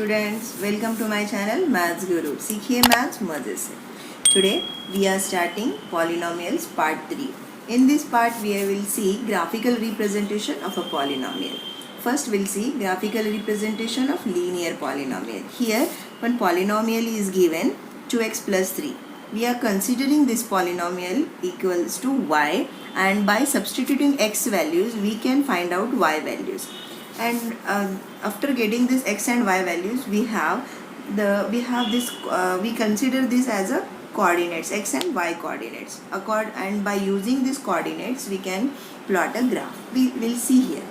students, welcome to my channel Maths Guru. सीखिए maths मजे से. Today we are starting polynomials part 3. In this part we will see graphical representation of a polynomial. First we'll see graphical representation of linear polynomial. Here one polynomial is given 2x plus 3. We are considering this polynomial equals to y, and by substituting x values we can find out y values. And after getting this x and y values, we consider this as a coordinates, x and y coordinates. And by using these coordinates we can plot a graph. We will see here.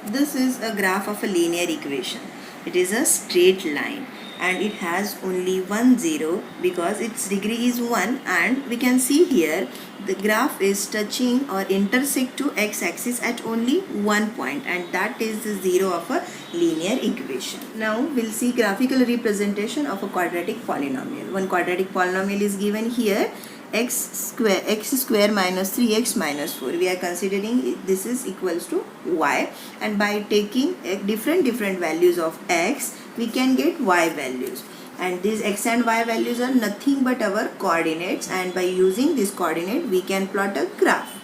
This is a graph of a linear equation. It is a straight line and it has only one zero because its degree is 1, and we can see here the graph is touching or intersect to x-axis at only one point, and that is the zero of a linear equation. Now we'll see graphical representation of a quadratic polynomial. One quadratic polynomial is given here, x square minus 3x minus 4. We are considering this is equals to y, and by taking different values of x we can get y values, and these x and y values are nothing but our coordinates, and by using this coordinate we can plot a graph.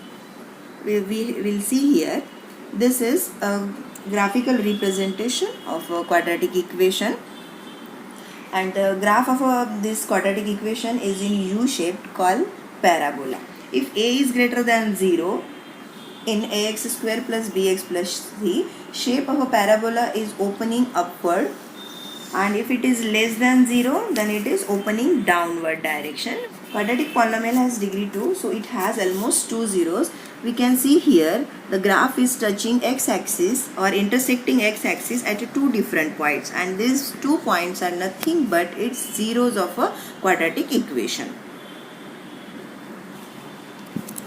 We will see here, this is a graphical representation of a quadratic equation, and the graph of this quadratic equation is in U-shaped called parabola. If a is greater than 0 in ax square plus bx plus c, shape of a parabola is opening upward, and if it is less than 0 then it is opening downward direction. Quadratic polynomial has degree 2, so it has almost 2 zeros. We can see here the graph is touching x-axis or intersecting x-axis at two different points, and these 2 points are nothing but its zeros of a quadratic equation.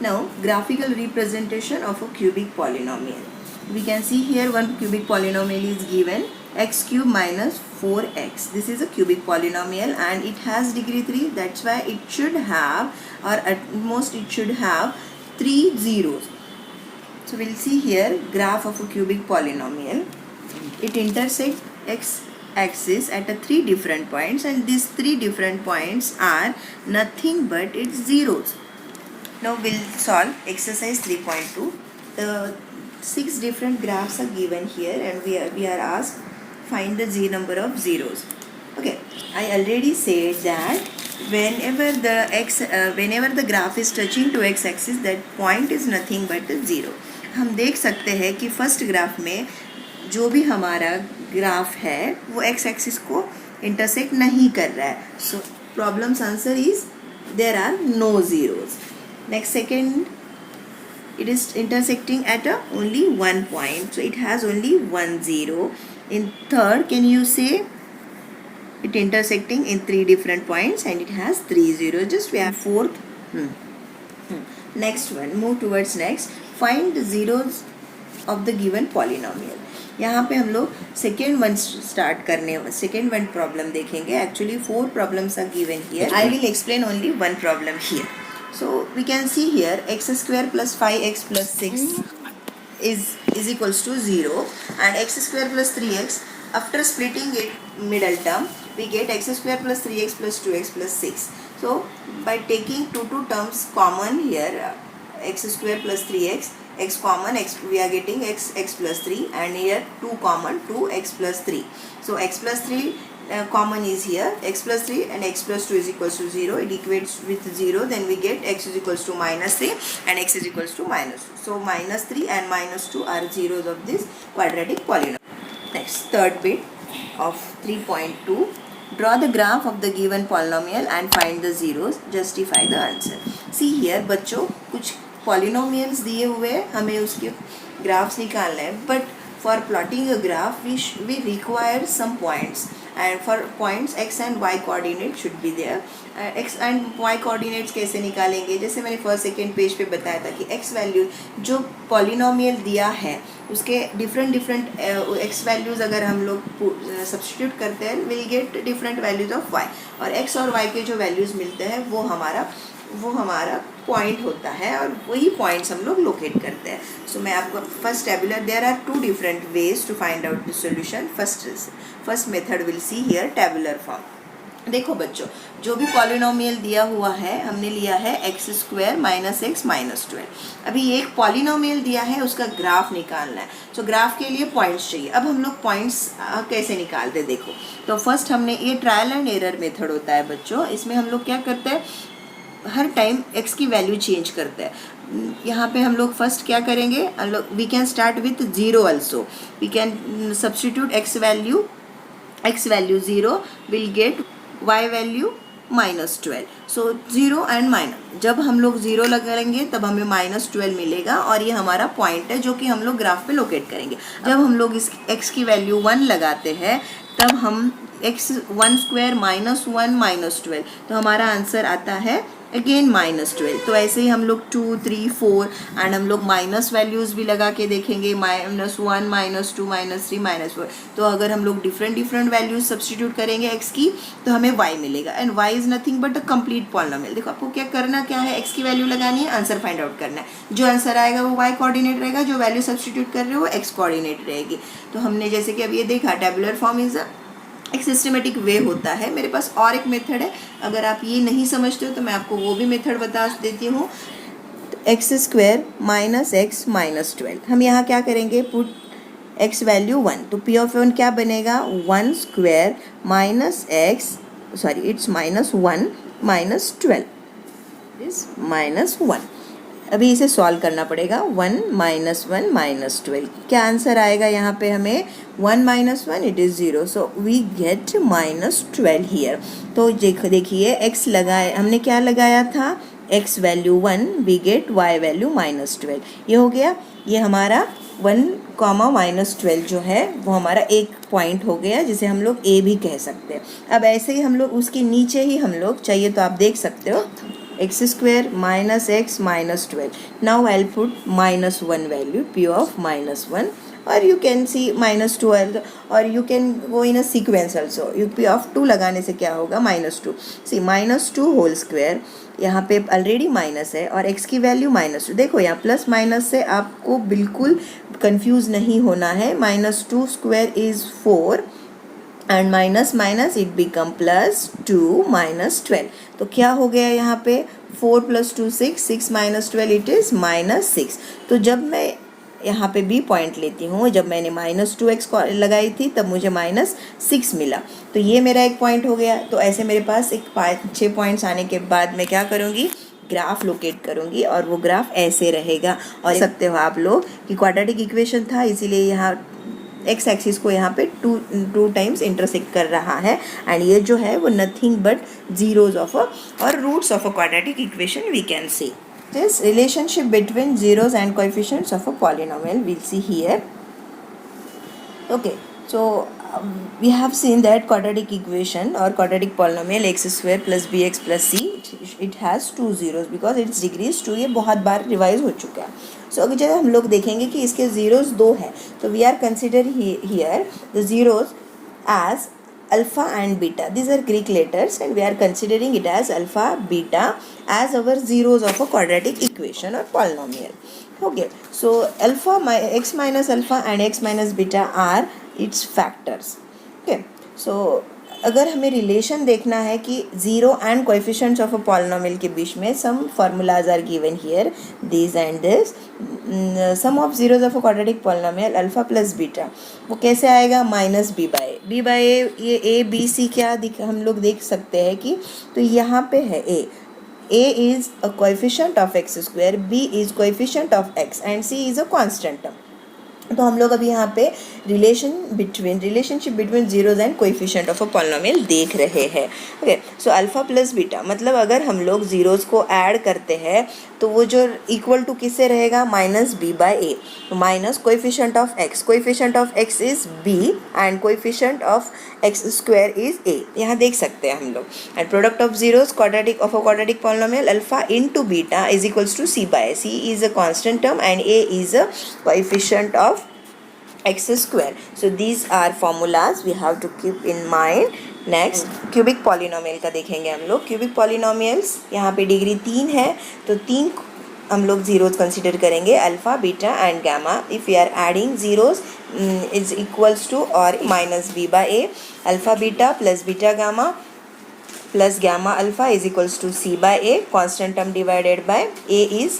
Now graphical representation of a cubic polynomial. We can see here one cubic polynomial is given, x cube minus 4x. This is a cubic polynomial and it has degree 3. That's why it should have, or at most it should have, 3 zeros. So we'll see here graph of a cubic polynomial. It intersects x axis at a 3 different points, and these 3 different points are nothing but its zeros. Now we'll solve exercise 3.2. The 6 different graphs are given here, and we are asked find the number of zeros. Okay, I already said that whenever the graph is touching to x axis, that point is nothing but the zero. हम देख सकते हैं कि first graph में जो भी हमारा graph है वो x एक्सिस को इंटरसेक्ट नहीं कर रहा है. So problems answer is there are no zeros. Next, second, it is intersecting at only one point, so it has only 1 zero. In third, can you say it intersecting in 3 different points and it has 3 zeros? Just we have fourth. Next one, move towards next. Find the zeros of the given polynomial. यहाँ पे हम लोग second one problem देखेंगे. Actually 4 problems are given here. I will explain only one problem here. So we can see here x square plus 5x plus 6 is equals to 0, and x square plus 3x, after splitting it middle term we get x square plus 3x plus 2x plus 6. So by taking two terms common here, x square plus 3x, x common, x we are getting x plus 3, and here 2 common, 2x plus 3. So x plus 3 common is here, x plus 3 and x plus 2 is equals to 0. It equates with 0, then we get x is equals to minus 3 and x is equals to minus 2. So minus 3 and minus 2 are zeros of this quadratic polynomial. Next, third bit of 3.2. Draw the graph of the given polynomial and find the zeros. Justify the answer. See here बच्चों, कुछ polynomials दिए हुए हमें उसके graphs निकालना है, but for plotting a graph we require some points, and for points x and y coordinate should be there. X and y coordinates कैसे निकालेंगे? जैसे मैंने फर्स्ट सेकेंड पेज पे बताया था कि x वैल्यू जो पॉलिनोमियल दिया है उसके डिफरेंट x वैल्यूज़ अगर हम लोग सब्स्टिट्यूट करते हैं will get different values of y, और x और y के जो वैल्यूज़ मिलते हैं वो हमारा पॉइंट होता है और वही पॉइंट्स हम लोग लोकेट करते हैं. सो मैं आपको first tabular, there are two different ways to find out the solution. First method will see here tabular form. देखो बच्चों, जो भी पॉलिनोमियल दिया हुआ है हमने लिया है x² - x - 12. अभी एक पॉलिनोमियल दिया है, उसका ग्राफ निकालना है. तो ग्राफ के लिए पॉइंट्स चाहिए. अब हम लोग पॉइंट्स कैसे निकालते देखो. तो फर्स्ट हमने, ये ट्रायल एंड एरर मेथड होता है बच्चों. इसमें हम लोग क्या करते हैं, हर टाइम x की वैल्यू चेंज करते हैं. यहाँ पे हम लोग फर्स्ट क्या करेंगे, हम लोग we can start with 0 also. We can substitute x value 0 will get y value -12. So 0 and minus, जब हम लोग 0 लगाएंगे तब हमें -12 मिलेगा और ये हमारा पॉइंट है जो कि हम लोग ग्राफ पे लोकेट करेंगे. जब हम लोग इस x की वैल्यू 1 लगाते हैं तब हम x² - 1 - 12, तो हमारा आंसर आता है अगेन -12. तो ऐसे ही हम लोग 2, 3, 4 एंड हम लोग माइनस वैल्यूज़ भी लगा के देखेंगे, -1 -2 -3 -4. तो अगर हम लोग डिफरेंट वैल्यूज सब्सटीट्यूट करेंगे x की तो हमें y मिलेगा. And y is nothing but a complete polynomial. देखो आपको क्या करना क्या है, x की वैल्यू लगानी है, आंसर फाइंड आउट करना है. जो आंसर आएगा वो y कोऑर्डिनेट रहेगा, जो वैल्यू सब्सटीट्यूट कर रहे हो वो x कोऑर्डिनेट रहेगी. तो हमने जैसे कि अब ये देखा, टेबुलर फॉर्म इज एक सिस्टमेटिक वे होता है. मेरे पास और एक मेथड है, अगर आप ये नहीं समझते हो तो मैं आपको वो भी मेथड बता देती हूँ. x² - x - 12. हम यहाँ क्या करेंगे, पुट x वैल्यू 1. तो p ऑफ 1 क्या बनेगा, 1² इट्स -1 - 12 इज -1. अभी इसे सॉल्व करना पड़ेगा. 1 - 1 - 12, क्या आंसर आएगा यहाँ पे हमें, 1 - 1 it is 0. So we get -12 here. तो देखिए x लगाए, हमने क्या लगाया था, x value 1, we get y value -12. ये हो गया. ये हमारा 1, -12 जो है वो हमारा एक पॉइंट हो गया, जिसे हम लोग a भी कह सकते हैं. अब ऐसे ही हम लोग उसके नीचे ही हम लोग, चाहिए तो आप देख सकते हो, x² - x - 12. Now I'll put -1 value, p of -1, or you can see -2, or you can go in a sequence also. p of 2 लगाने से क्या होगा, -2. see -2 होल स्क्वायर, यहाँ पे ऑलरेडी माइनस है और x की वैल्यू -2. देखो यहाँ प्लस माइनस से आपको बिल्कुल कंफ्यूज नहीं होना है. -2 square is 4 and minus it become +2 - 12. तो क्या हो गया यहाँ पे, 4 + 2 6, 6 - 12 इट इज़ -6. तो जब मैं यहाँ पे b पॉइंट लेती हूँ, जब मैंने -2x लगाई थी तब मुझे -6 मिला. तो ये मेरा एक पॉइंट हो गया. तो ऐसे मेरे पास एक 5-6 पॉइंट्स आने के बाद मैं क्या करूँगी, ग्राफ लोकेट करूँगी और वो ग्राफ ऐसे रहेगा. और सकते हो आप लोग कि क्वाड्रेटिक इक्वेशन था, इसीलिए यहाँ एक्स एक्सिस को यहाँ पे टू टाइम्स इंटरसेक्ट कर रहा है. एंड ये जो है वो नथिंग बट जीरोज ऑफ और roots of a quadratic equation we can see. This relationship between zeros and coefficients of a polynomial we'll see here. Okay, so we have seen that quadratic equation or quadratic polynomial x² + bx + c, it has 2 zeros because its degree is 2. ये बहुत बार revise हो चुका है. सो अगर जब हम लोग देखेंगे कि इसके zeros 2 है, तो we are consider here the zeros as alpha and beta. These are Greek letters and we are considering it as alpha, beta as our zeros of a quadratic equation or polynomial. Okay, so alpha, x minus alpha and x minus beta are its factors. Okay, so अगर हमें relation देखना है कि zero and coefficients of a polynomial के बीच में, some formulas are given here, this and this. Some of zeros of a quadratic polynomial alpha plus beta, वो कैसे आएगा, -b/a. ये a b c क्या हम लोग देख सकते हैं कि, तो यहाँ पे है a is a coefficient of x², b is coefficient of x and c is a constant term. तो हम लोग अभी यहाँ पे relationship between zeros and coefficient of a polynomial देख रहे हैं. Okay, so alpha plus beta मतलब अगर हम लोग जीरोज को ऐड करते हैं तो वो जो इक्वल टू किससे रहेगा, -b/a. Minus coefficient of x is b and coefficient of x² is a. यहाँ देख सकते हैं हम लोग. And product of zeros quadratic of a quadratic polynomial alpha into beta is equals to c/a. c is a constant term and a is a coefficient of x². So these are formulas we have to keep in mind next cubic polynomial का देखेंगे हम लोग। Cubic polynomials यहाँ पे degree 3 है, तो 3 हम लोग जीरोज कंसिडर करेंगे, alpha beta and gamma. If we are adding zeros is equals to और minus b by a, alpha beta plus beta gamma plus gamma alpha is equals to c by a, constant term divided by a is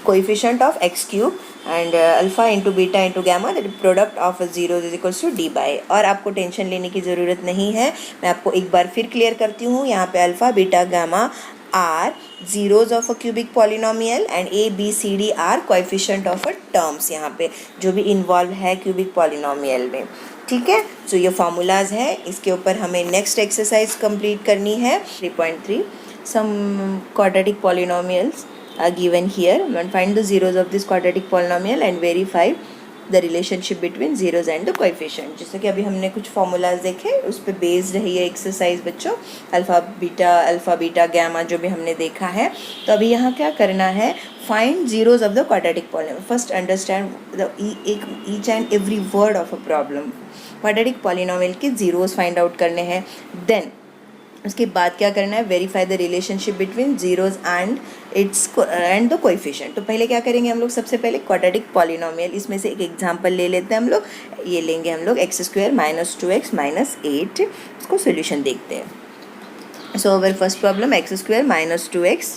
coefficient of x cube and alpha into beta into gamma, that product of zeros is equals to d by. और आपको tension लेने की ज़रूरत नहीं है, मैं आपको एक बार फिर क्लियर करती हूँ। यहाँ पे alpha beta gamma are zeros of a cubic polynomial and a b c d are coefficient of a terms यहाँ पे जो भी इन्वॉल्व है cubic polynomial में, ठीक है। तो ये फार्मूलाज है, इसके ऊपर हमें नेक्स्ट एक्सरसाइज कंप्लीट करनी है। 3.3 some quadratic polynomials are given here and find the zeros of this quadratic polynomial and verify the relationship between zeros and the coefficient. जैसे कि अभी हमने कुछ फॉर्मूलाज देखे, उस पर बेस्ड है ये एक्सरसाइज बच्चों, अल्फ़ा बीटा गामा जो भी हमने देखा है। तो अभी यहाँ क्या करना है, find zeros of the quadratic polynomial. First understand the each and every word of a problem. Quadratic polynomial के जीरोज फाइंड आउट करने हैं, देन उसके बाद क्या करना है, verify the relationship between zeros and the coefficient. तो पहले क्या करेंगे हम लोग, सबसे पहले क्वाड्रेटिक पॉलिनोमियल, इसमें से एक एग्जांपल ले लेते हैं हम लोग। ये लेंगे हम लोग x square minus 2x minus 8, इसको सोल्यूशन देखते हैं। So our first problem x square minus 2x,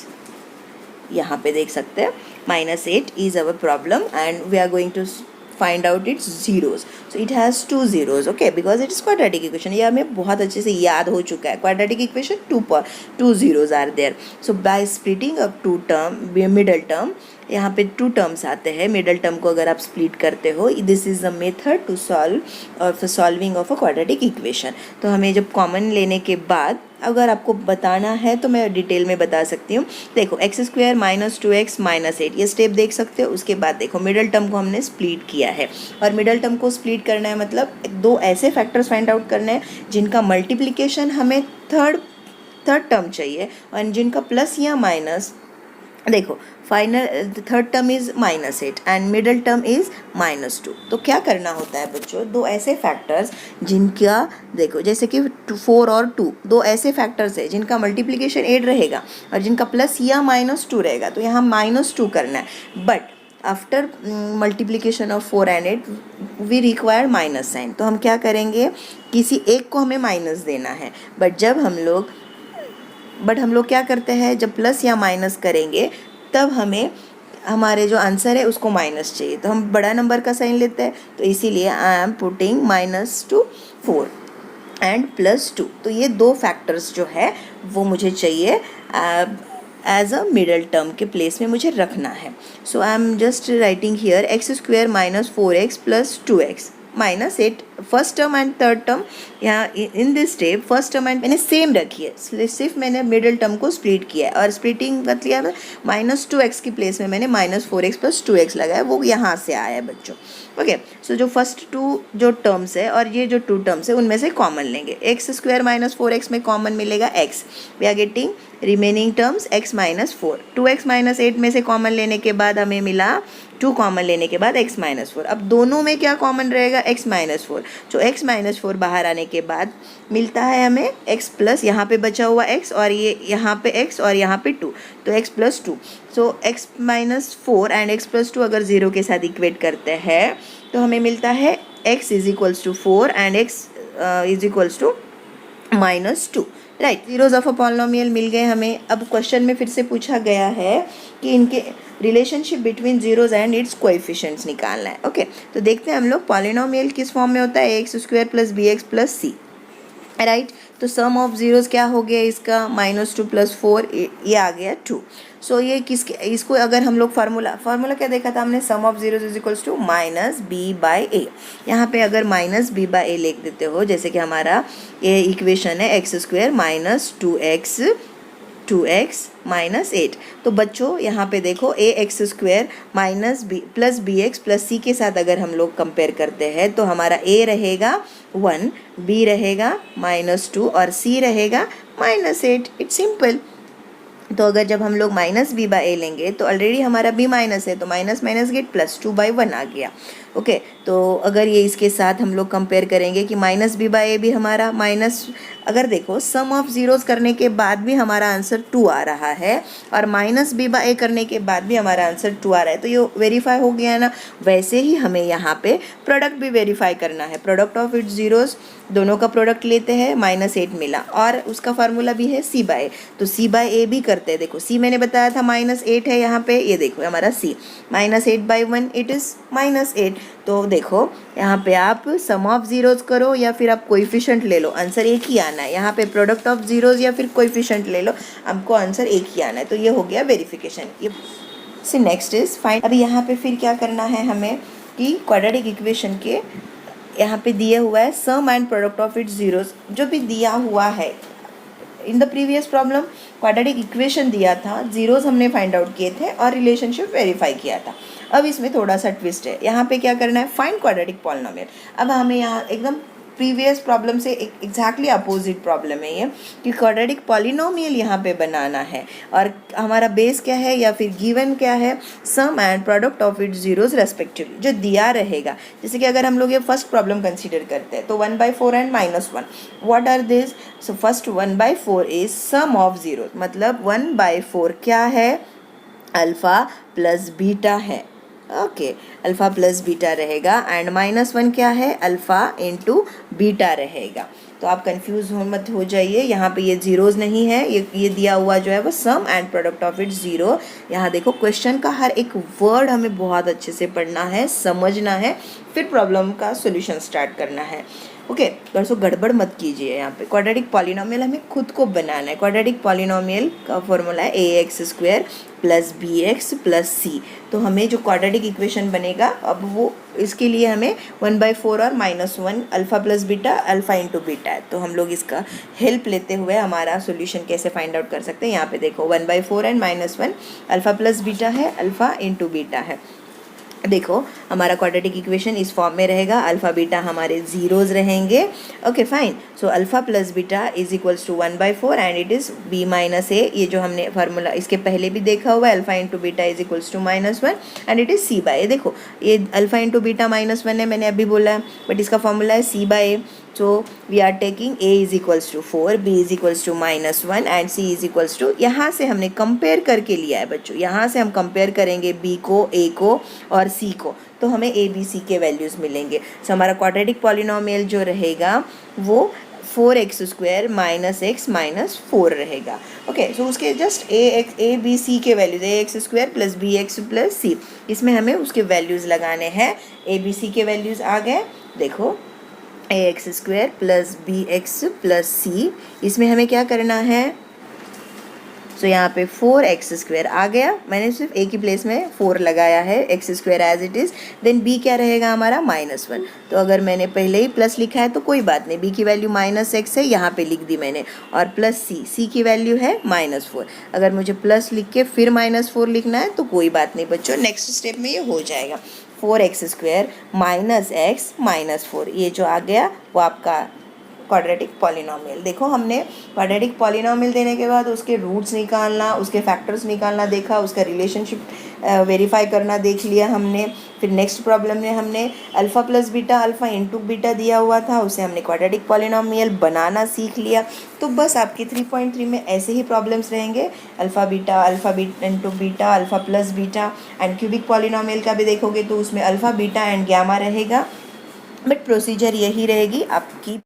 यहाँ पे देख सकते हैं minus 8 is our problem and we are going to find out its zeros. So it has 2 zeros, okay, because it is quadratic equation. ये हमें बहुत अच्छे से याद हो चुका है, quadratic equation 2 zeros are there. So by splitting up 2 term, middle term, यहाँ पे 2 टर्म्स आते हैं, मिडल टर्म को अगर आप स्प्लिट करते हो, this is the method to solving of a quadratic equation. तो हमें जब कॉमन लेने के बाद अगर आपको बताना है तो मैं डिटेल में बता सकती हूँ। देखो x square minus 2x minus 8, ये स्टेप देख सकते हो। उसके बाद देखो मिडल टर्म को हमने स्प्लिट किया है, और मिडल टर्म को स्प्लिट करना है मतलब 2 ऐसे फैक्टर्स फाइंड आउट करने हैं जिनका मल्टीप्लिकेशन हमें थर्ड टर्म चाहिए और जिनका प्लस या माइनस। देखो final third term is minus 8 and middle term is minus 2। तो क्या करना होता है बच्चों, 2 ऐसे फैक्टर्स जिनका, देखो जैसे कि 4 और 2, 2 ऐसे फैक्टर्स है जिनका मल्टीप्लिकेशन 8 रहेगा और जिनका प्लस या माइनस 2 रहेगा। तो यहाँ माइनस 2 करना है, but after multiplication of 4 and 8 we require minus sign. तो हम क्या करेंगे, किसी एक को हमें माइनस देना है, बट हम लोग क्या करते हैं, जब प्लस या माइनस करेंगे तब हमें हमारे जो आंसर है उसको माइनस चाहिए, तो हम बड़ा नंबर का साइन लेते हैं। तो इसीलिए आई एम पुटिंग -4 एंड +2। तो ये 2 फैक्टर्स जो है वो मुझे चाहिए एज अ मिडल टर्म के प्लेस में मुझे रखना है। So I am just writing here x square minus 4x plus 2x minus 8, first term and third term. यहाँ in this step first term and मैंने सेम रखी है, सिर्फ मैंने मिडल टर्म को स्प्लिट किया है और स्प्लिटिंग कर लिया -2x की प्लेस में मैंने -4x प्लस 2x लगाया, वो यहाँ से आया है बच्चों। ओके, सो जो फर्स्ट 2 जो टर्म्स है और ये जो 2 टर्म्स है उनमें से कॉमन लेंगे। एक्स स्क्वायर माइनस 4x में कॉमन मिलेगा x, we are getting remaining terms x minus 4। 2x minus 8 में से कॉमन लेने के बाद हमें मिला 2 कॉमन लेने के बाद x माइनस 4। अब दोनों में क्या कॉमन रहेगा, x माइनस 4। जो x माइनस 4 बाहर आने के बाद मिलता है हमें x प्लस यहाँ पे बचा हुआ x और ये यहाँ पे x और यहाँ पे 2, तो x plus 2। So x minus 4 and x plus 2 अगर 0 के साथ इक्वेट करते हैं तो हमें मिलता है x is equals to 4 and x is equals to -2। Right, zeros of a polynomial मिल गए हमें। अब क्वेश्चन में फिर से पूछा गया है कि इनके relationship between zeros and it's coefficients निकालना है। ओके, तो देखते हैं हम लोग पॉलिनोमियल किस फॉर्म में होता है, x square plus b x plus c. Right, तो सम ऑफ जीरोज क्या हो गया इसका, -2 + 4, ये आ गया 2। सो ये इसको अगर हम लोग फार्मूला क्या देखा था हमने, sum of zeros is equals to -b/a। यहाँ पे अगर -b/a लिख देते हो, जैसे कि हमारा ये इक्वेशन है x square minus 2x minus 8। तो बच्चों यहाँ पे देखो ax square minus b plus bx plus c के साथ अगर हम लोग कंपेयर करते हैं तो हमारा a रहेगा 1, b रहेगा -2 और c रहेगा -8। It's simple. तो अगर जब हम लोग माइनस बी बाई ए लेंगे तो ऑलरेडी हमारा बी माइनस है, तो माइनस माइनस गेट प्लस 2/1 आ गया। ओके, तो अगर ये इसके साथ हम लोग कंपेयर करेंगे कि माइनस बी बाई ए भी हमारा माइनस, अगर देखो सम ऑफ जीरोस करने के बाद भी हमारा आंसर 2 आ रहा है और माइनस बी बाई ए करने के बाद भी हमारा आंसर 2 आ रहा है, तो ये वेरीफाई हो गया ना। वैसे ही हमें यहाँ पे प्रोडक्ट भी वेरीफाई करना है। प्रोडक्ट ऑफ इट्स जीरोस, दोनों का प्रोडक्ट लेते हैं, -8 मिला और उसका फार्मूला भी है सी बाई ए, तो सी बाई ए भी करते हैं। देखो सी मैंने बताया था -8 है यहाँ पे, ये देखो हमारा सी -8/1 इट इज़ -8। तो देखो यहाँ पे आप सम ऑफ जीरोस करो या फिर आप कोएफिशिएंट ले लो, आंसर एक ही आना है। यहाँ पे प्रोडक्ट ऑफ जीरोस या फिर कोएफिशिएंट ले लो, आपको आंसर एक ही आना है। तो ये हो गया वेरिफिकेशन। ये से नेक्स्ट इज फाइंड। अभी यहाँ पे फिर क्या करना है हमें कि क्वाड्रेटिक इक्वेशन के यहाँ पे दिया हुआ है sum and product of its zeros, जो भी दिया हुआ है in the previous problem quadratic equation दिया था, जीरोस हमने फाइंड आउट किए थे और रिलेशनशिप वेरीफाई किया था। अब इसमें थोड़ा सा ट्विस्ट है, यहाँ पे क्या करना है, फाइंड क्वाड्रेटिक पॉलिनोमियल। अब हमें यहाँ एकदम प्रीवियस प्रॉब्लम से एग्जैक्टली अपोजिट प्रॉब्लम है ये, कि क्वाड्रेटिक पॉलिनोमियल यहाँ पे बनाना है और हमारा बेस क्या है या फिर गिवन क्या है, sum and product of its zeros respectively, जो दिया रहेगा। जैसे कि अगर हम लोग ये फर्स्ट प्रॉब्लम कंसीडर करते हैं तो 1/4 and -1, what are this? So first 1/4 is sum of zeros, मतलब 1/4 क्या है, अल्फा प्लस बीटा है। ओके, अल्फ़ा प्लस बीटा रहेगा एंड -1 क्या है, अल्फ़ा इंटू बीटा रहेगा। तो आप कंफ्यूज मत हो जाइए, यहाँ पे ये जीरोस नहीं है, ये दिया हुआ जो है वो sum and product of its zero. यहाँ देखो क्वेश्चन का हर एक वर्ड हमें बहुत अच्छे से पढ़ना है, समझना है, फिर प्रॉब्लम का सोल्यूशन स्टार्ट करना है। ओके, दोस्तों गड़बड़ मत कीजिए। यहाँ पे क्वाड्रेटिक पॉलिनोमियल हमें खुद को बनाना है। क्वाड्रेटिक पॉलिनोमियल का फॉर्मूला है ax² + bx + c। तो हमें जो क्वाड्रेटिक इक्वेशन बनेगा, अब वो इसके लिए हमें 1/4 और -1 alpha plus beta, alpha into beta है। तो हम लोग इसका हेल्प लेते हुए हमारा सोल्यूशन कैसे फाइंड आउट कर सकते हैं। यहाँ पे देखो 1/4 एंड -1 अल्फ़ा प्लस बीटा है, अल्फ़ा इंटू बीटा है। देखो हमारा क्वाड्रेटिक इक्वेशन इस फॉर्म में रहेगा, अल्फ़ा बीटा हमारे जीरोस रहेंगे। Okay fine, so alpha plus beta is equals to 1/4 and it is b minus a. ये जो हमने फार्मूला इसके पहले भी देखा हुआ है, alpha into beta is equals to -1 and it is c by a. देखो ये अल्फ़ा इंटू बीटा -1 है, मैंने अभी बोला है, बट इसका फॉर्मूला है c by A. So we are taking a is equals to 4, b is equals to -1 and c is equals to, यहाँ से हमने कंपेयर करके लिया है बच्चों, यहाँ से हम कंपेयर करेंगे b को, a को और c को, तो हमें a b c के वैल्यूज़ मिलेंगे। सो हमारा क्वाड्रेटिक पॉलिनोमियल जो रहेगा वो 4x² - x - 4 रहेगा। ओके, सो उसके जस्ट a b c के वैल्यूज़ ax² + bx + c, इसमें हमें उसके वैल्यूज़ लगाने हैं। a b c के वैल्यूज़ आ गए, देखो ax² + bx + c, इसमें हमें क्या करना है, सो यहाँ पे 4x² आ गया, मैंने सिर्फ a की प्लेस में 4 लगाया है, x² as it is. Then b क्या रहेगा हमारा -1, तो अगर मैंने पहले ही प्लस लिखा है तो कोई बात नहीं, b की वैल्यू -x है, यहाँ पे लिख दी मैंने, और प्लस c की वैल्यू है -4। अगर मुझे प्लस लिख के फिर -4 लिखना है तो कोई बात नहीं बच्चों, नेक्स्ट स्टेप में ये हो जाएगा। 4x² - x - 4, ये जो आ गया वो आपका क्वाड्रेटिक पॉलिनोमियल। देखो हमने क्वाड्रेटिक पॉलिनोमियल देने के बाद उसके रूट्स निकालना, उसके फैक्टर्स निकालना देखा, उसका रिलेशनशिप वेरीफाई करना देख लिया हमने। फिर नेक्स्ट प्रॉब्लम में हमने alpha plus beta, alpha into beta दिया हुआ था, उसे हमने क्वाड्रेटिक पॉलिनोमियल बनाना सीख लिया। तो बस आपके 3.3 में ऐसे ही प्रॉब्लम्स रहेंगे, alpha beta into beta, alpha plus beta and cubic polynomial का भी देखोगे तो उसमें अल्फ़ा बीटा एंड गैमा रहेगा, बट प्रोसीजर यही रहेगी आपकी।